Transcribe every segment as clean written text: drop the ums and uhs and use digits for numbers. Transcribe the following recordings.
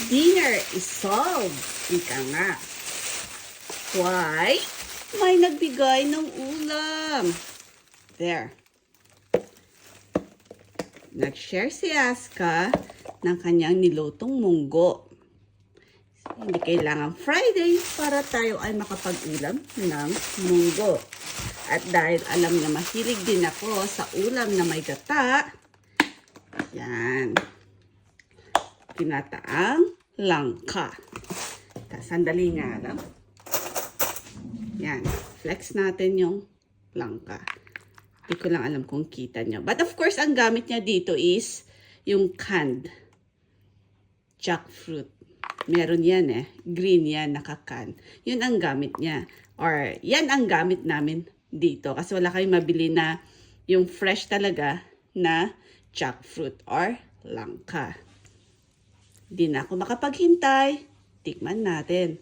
dinner is solved. Ika nga. Why? May nagbigay ng ulam. There. Nag-share si Aska ng kanyang nilutong munggo. Hindi kailangan Friday para tayo ay makapag-ulam ng munggo. At dahil alam niya mahilig din ako sa ulam na may gata, yan. Kinataang langka. Sandali nga lang. Yan. Flex natin yung langka. Hindi ko lang alam kung kita nyo. But of course, ang gamit niya dito is yung canned jackfruit. Meron yan eh. Green yan, nakakan. Yun ang gamit niya. Or yan ang gamit namin dito. Kasi wala kayong mabili na yung fresh talaga na jackfruit or langka. Di na ako makapaghintay. Tikman natin.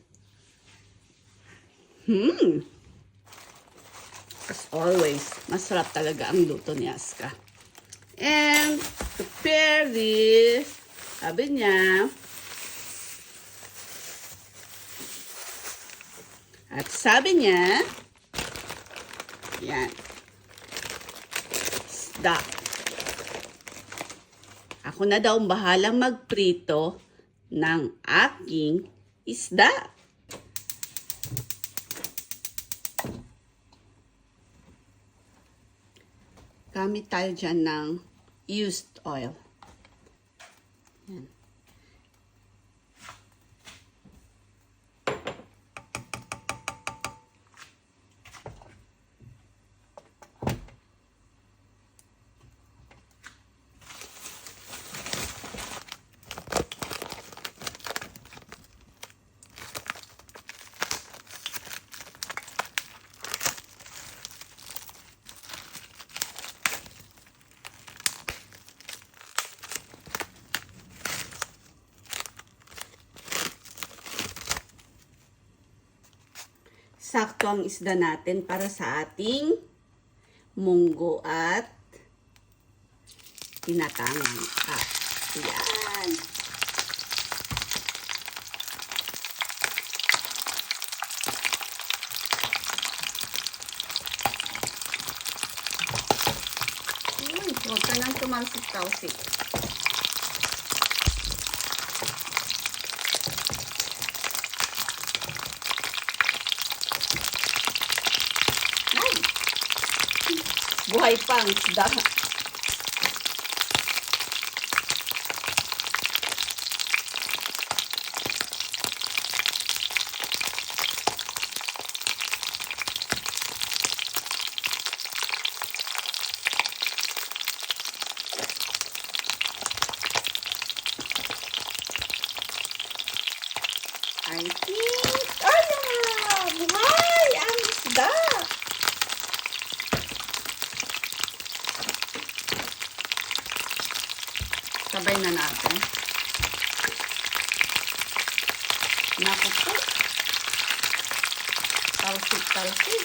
As always, masarap talaga ang luto ni Aska. And to pair this, sabi niya, yan, isda. Ako na daw bahalang magprito ng aking isda. Gamit tayo dyan ng used oil. Yan. Sakto ang isda natin para sa ating munggo at tinatangang. Ayan. Huwag ka nang tumalsik-talsik. Buhay pa ang isda. I think, buhay ang isda. Sabay na natin. Naku po. Talsik-talsik.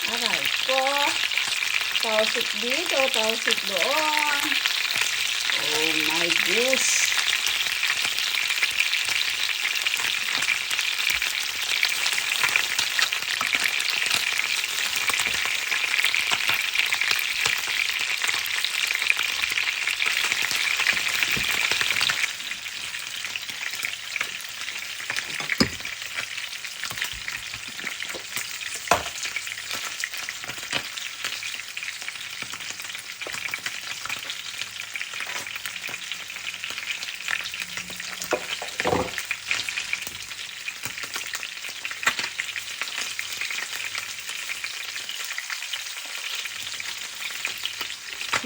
Aray ko. Talsik dito, talsik doon. Oh my gosh.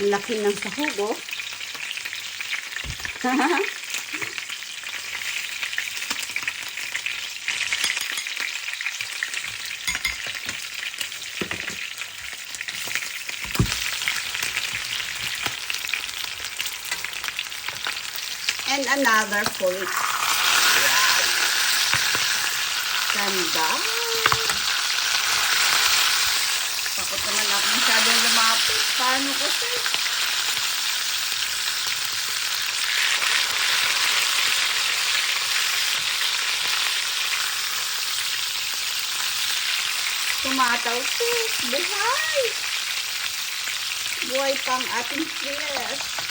Ang laki ng sahog, oh. And another plate. Wow. Ganda. Takot naman ako masyadong lumapit. Paano kasi? Tumatalsik. Buhay! Buhay pang ating fish.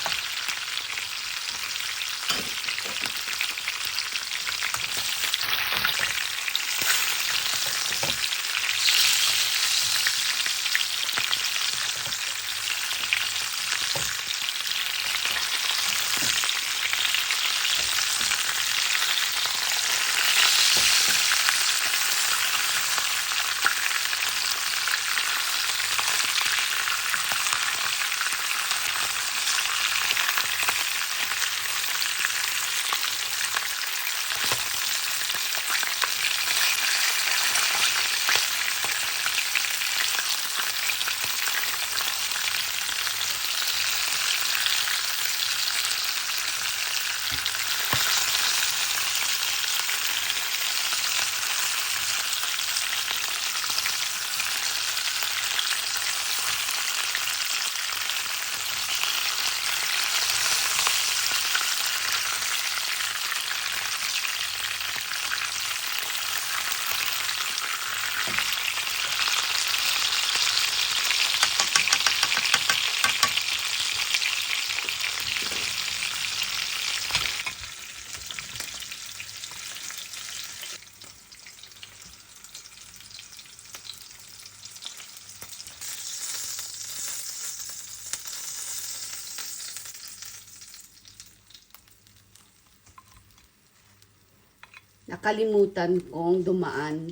Nakalimutan kong dumaan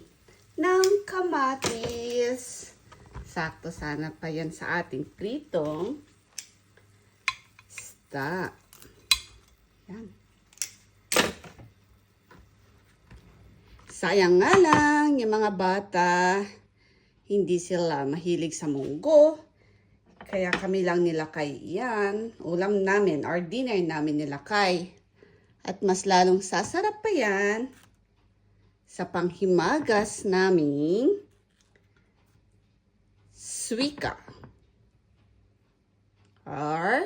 ng kamatis. Sakto sana pa yan sa ating pritong isda. Yan. Sayang nga lang, yung mga bata, hindi sila mahilig sa munggo. Kaya kami lang nilakay yan. Ulam namin or dinner namin nilakay. At mas lalong sasarap pa yan sa panghimagas naming suika or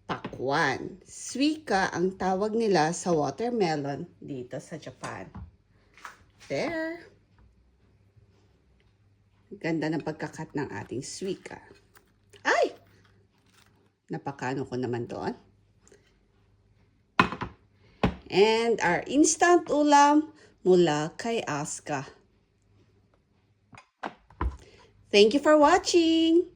pakwan. Suika ang tawag nila sa watermelon dito sa Japan. There. Ganda ng pagkakat ng ating suika. Ay! Napakano ko naman doon. And our instant ulam mula kay Aska. Thank you for watching!